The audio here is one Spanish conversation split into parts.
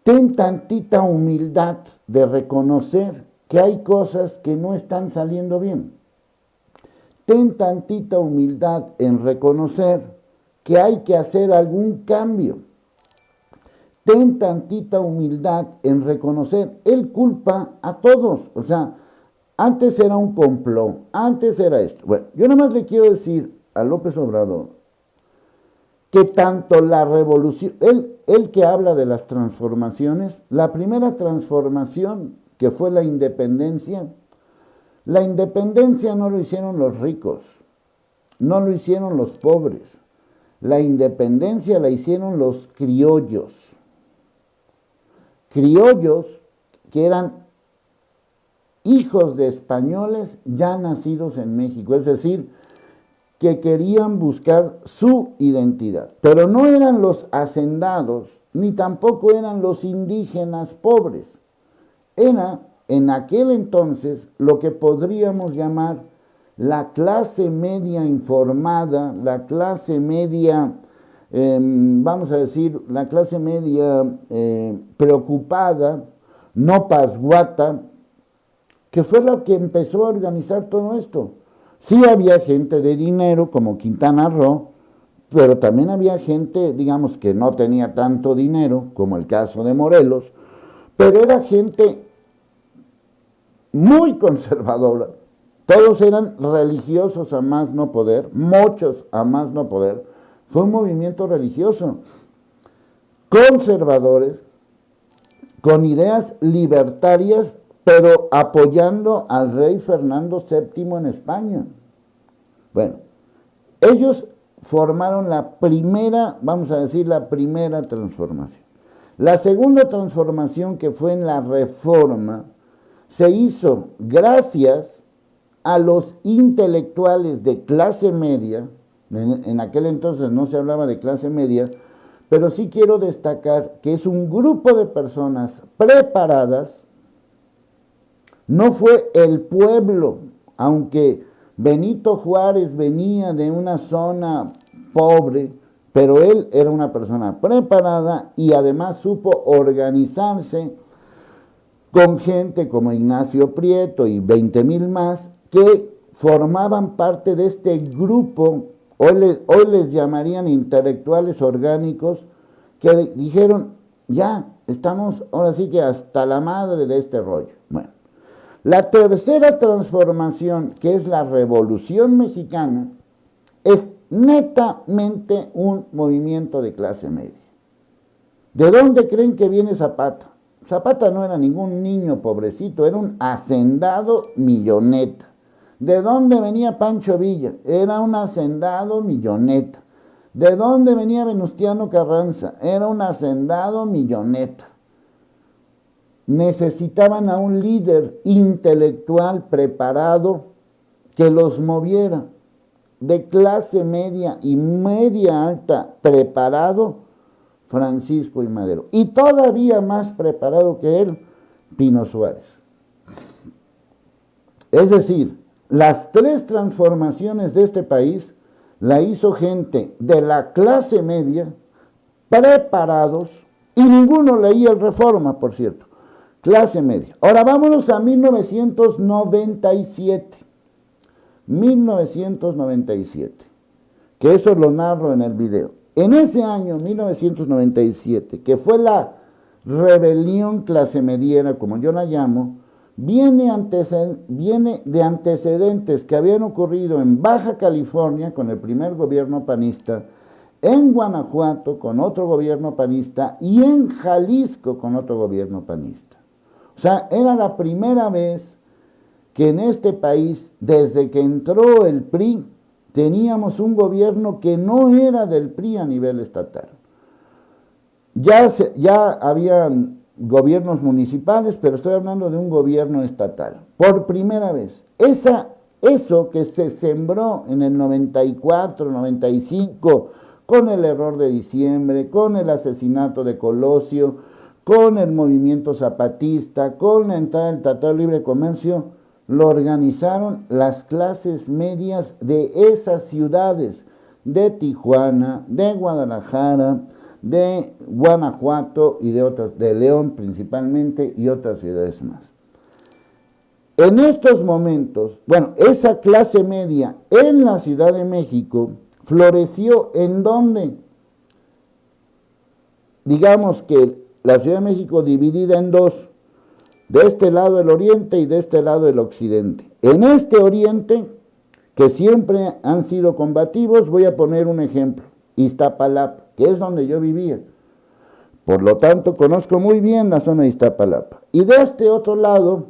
ten tantita humildad de reconocer que hay cosas que no están saliendo bien. Ten tantita humildad en reconocer que hay que hacer algún cambio. Ten tantita humildad en reconocer, él culpa a todos, o sea, antes era un complot, antes era esto. Bueno, yo nada más le quiero decir a López Obrador que tanto la revolución, él que habla de las transformaciones, la primera transformación que fue la independencia no lo hicieron los ricos, no lo hicieron los pobres, la independencia la hicieron los criollos que eran hijos de españoles ya nacidos en México, es decir, que querían buscar su identidad, pero no eran los hacendados, ni tampoco eran los indígenas pobres, era en aquel entonces lo que podríamos llamar la clase media informada, la clase media, vamos a decir, la clase media preocupada, no pasguata, que fue la que empezó a organizar todo esto. Sí había gente de dinero como Quintana Roo, pero también había gente, digamos, que no tenía tanto dinero, como el caso de Morelos, pero era gente muy conservadora. Todos eran religiosos a más no poder, muchos a más no poder. Fue un movimiento religioso, conservadores, con ideas libertarias, pero apoyando al rey Fernando VII en España. Bueno, ellos formaron la primera, vamos a decir, la primera transformación. La segunda transformación, que fue en la Reforma, se hizo gracias a los intelectuales de clase media. En aquel entonces no se hablaba de clase media, pero sí quiero destacar que es un grupo de personas preparadas. No fue el pueblo, aunque Benito Juárez venía de una zona pobre, pero él era una persona preparada y además supo organizarse con gente como Ignacio Prieto y 20,000 más que formaban parte de este grupo, hoy les llamarían intelectuales orgánicos, que dijeron, ya, estamos ahora sí que hasta la madre de este rollo. Bueno, la tercera transformación, que es la Revolución Mexicana, es netamente un movimiento de clase media. ¿De dónde creen que viene Zapata? Zapata no era ningún niño pobrecito, era un hacendado milloneta. ¿De dónde venía Pancho Villa? Era un hacendado milloneta. ¿De dónde venía Venustiano Carranza? Era un hacendado milloneta. Necesitaban a un líder intelectual preparado que los moviera, de clase media y media alta, preparado, Francisco I. Madero. Y todavía más preparado que él, Pino Suárez. Es decir, las tres transformaciones de este país la hizo gente de la clase media, preparados, y ninguno leía el Reforma, por cierto. Clase media. Ahora vámonos a 1997. 1997. Que eso lo narro en el video. En ese año, 1997, que fue la rebelión clase mediera, como yo la llamo, viene de antecedentes que habían ocurrido en Baja California con el primer gobierno panista, en Guanajuato con otro gobierno panista y en Jalisco con otro gobierno panista. O sea, era la primera vez que en este país, desde que entró el PRI, teníamos un gobierno que no era del PRI a nivel estatal. Ya habían gobiernos municipales, pero estoy hablando de un gobierno estatal. Por primera vez. Eso que se sembró en el 94, 95, con el error de diciembre, con el asesinato de Colosio, con el movimiento zapatista, con la entrada del Tratado de Libre Comercio, lo organizaron las clases medias de esas ciudades, de Tijuana, de Guadalajara, de Guanajuato y de otras, de León principalmente y otras ciudades más. En estos momentos, bueno, esa clase media en la Ciudad de México floreció ¿en dónde? Digamos que la Ciudad de México dividida en dos, de este lado el oriente y de este lado el occidente. En este oriente, que siempre han sido combativos, voy a poner un ejemplo, Iztapalapa, que es donde yo vivía. Por lo tanto, conozco muy bien la zona de Iztapalapa. Y de este otro lado,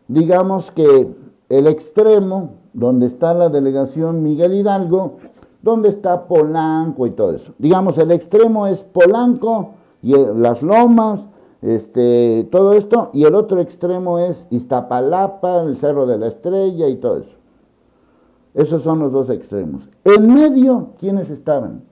digamos que el extremo, donde está la delegación Miguel Hidalgo, donde está Polanco y todo eso. Digamos, el extremo es Polanco y las Lomas, todo esto, y el otro extremo es Iztapalapa, el Cerro de la Estrella y todo eso. Esos son los dos extremos. En medio, ¿quiénes estaban?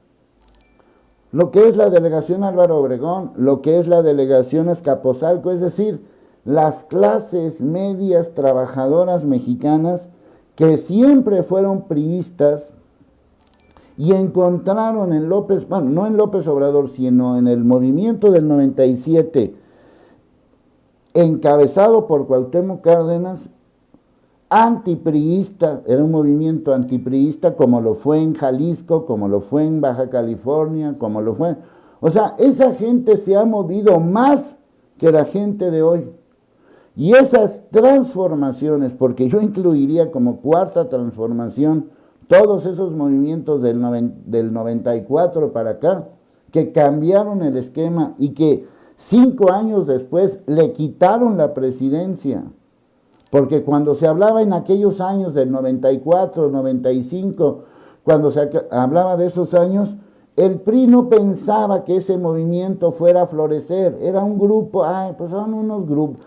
Lo que es la delegación Álvaro Obregón, lo que es la delegación Azcapotzalco, es decir, las clases medias trabajadoras mexicanas que siempre fueron priistas y encontraron en López, bueno, no en López Obrador, sino en el movimiento del 97, encabezado por Cuauhtémoc Cárdenas, antipriista, era un movimiento antipriista como lo fue en Jalisco, como lo fue en Baja California, como lo fue... O sea, esa gente se ha movido más que la gente de hoy. Y esas transformaciones, porque yo incluiría como cuarta transformación todos esos movimientos del 94 para acá, que cambiaron el esquema y que 5 años después le quitaron la presidencia. Porque cuando se hablaba en aquellos años del 94, 95, cuando se hablaba de esos años, el PRI no pensaba que ese movimiento fuera a florecer. Era un grupo, pues son unos grupos.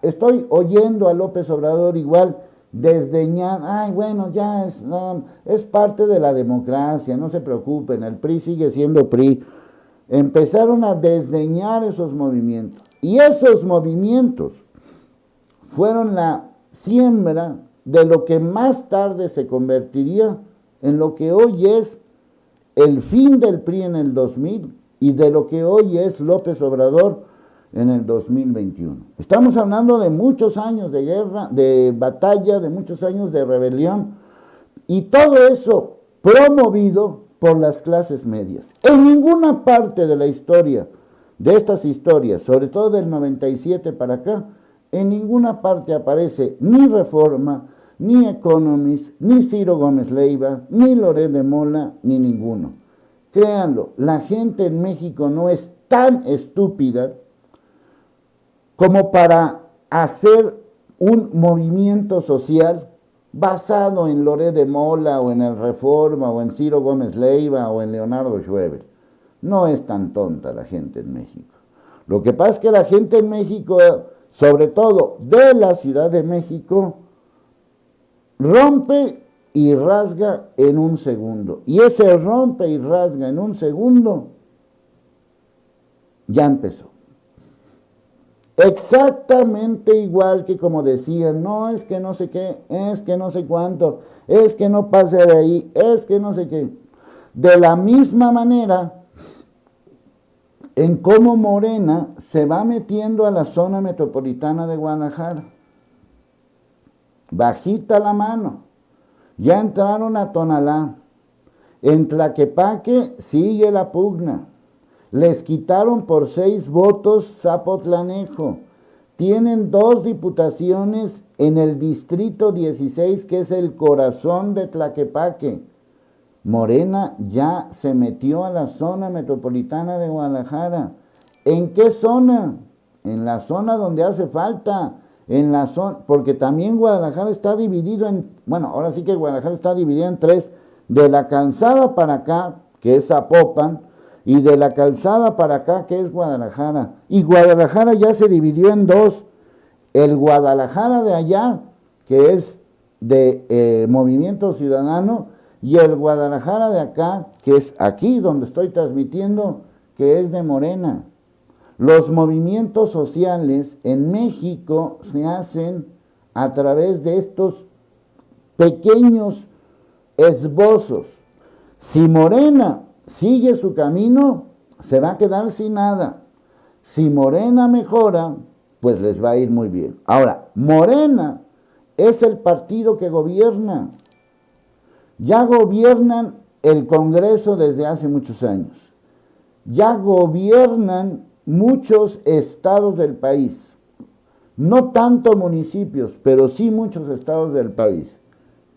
Estoy oyendo a López Obrador igual desdeñar, bueno, ya es parte de la democracia, no se preocupen, el PRI sigue siendo PRI. Empezaron a desdeñar esos movimientos. Y esos movimientos fueron la siembra de lo que más tarde se convertiría en lo que hoy es el fin del PRI en el 2000 y de lo que hoy es López Obrador en el 2021. Estamos hablando de muchos años de guerra, de batalla, de muchos años de rebelión, y todo eso promovido por las clases medias. En ninguna parte de la historia, de estas historias, sobre todo del 97 para acá, en ninguna parte aparece ni Reforma, ni Economist, ni Ciro Gómez Leiva, ni Loret de Mola, ni ninguno. Créanlo, la gente en México no es tan estúpida como para hacer un movimiento social basado en Loret de Mola, o en el Reforma, o en Ciro Gómez Leiva, o en Leonardo Schweber. No es tan tonta la gente en México. Lo que pasa es que la gente en México, sobre todo de la Ciudad de México, rompe y rasga en un segundo. Y ese rompe y rasga en un segundo ya empezó. Exactamente igual que como decían, no, es que no sé qué, es que no sé cuánto, es que no pase de ahí, es que no sé qué. De la misma manera, en cómo Morena se va metiendo a la zona metropolitana de Guadalajara. Bajita la mano. Ya entraron a Tonalá. En Tlaquepaque sigue la pugna. Les quitaron por 6 votos Zapotlanejo. Tienen 2 diputaciones en el distrito 16, que es el corazón de Tlaquepaque. Morena ya se metió a la zona metropolitana de Guadalajara. ¿En qué zona? En la zona donde hace falta. En la zona, porque también Guadalajara está dividido en, bueno, ahora sí que Guadalajara está dividido en 3, de la Calzada para acá, que es Zapopan, y de la Calzada para acá, que es Guadalajara. Y Guadalajara ya se dividió en 2. El Guadalajara de allá, que es de Movimiento Ciudadano, y el Guadalajara de acá, que es aquí donde estoy transmitiendo, que es de Morena. Los movimientos sociales en México se hacen a través de estos pequeños esbozos. Si Morena sigue su camino, se va a quedar sin nada. Si Morena mejora, pues les va a ir muy bien. Ahora, Morena es el partido que gobierna. Ya gobiernan el Congreso desde hace muchos años. Ya gobiernan muchos estados del país. No tanto municipios, pero sí muchos estados del país.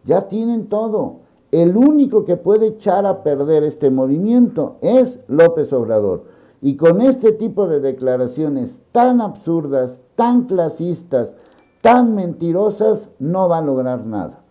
Ya tienen todo. El único que puede echar a perder este movimiento es López Obrador. Y con este tipo de declaraciones tan absurdas, tan clasistas, tan mentirosas, no va a lograr nada.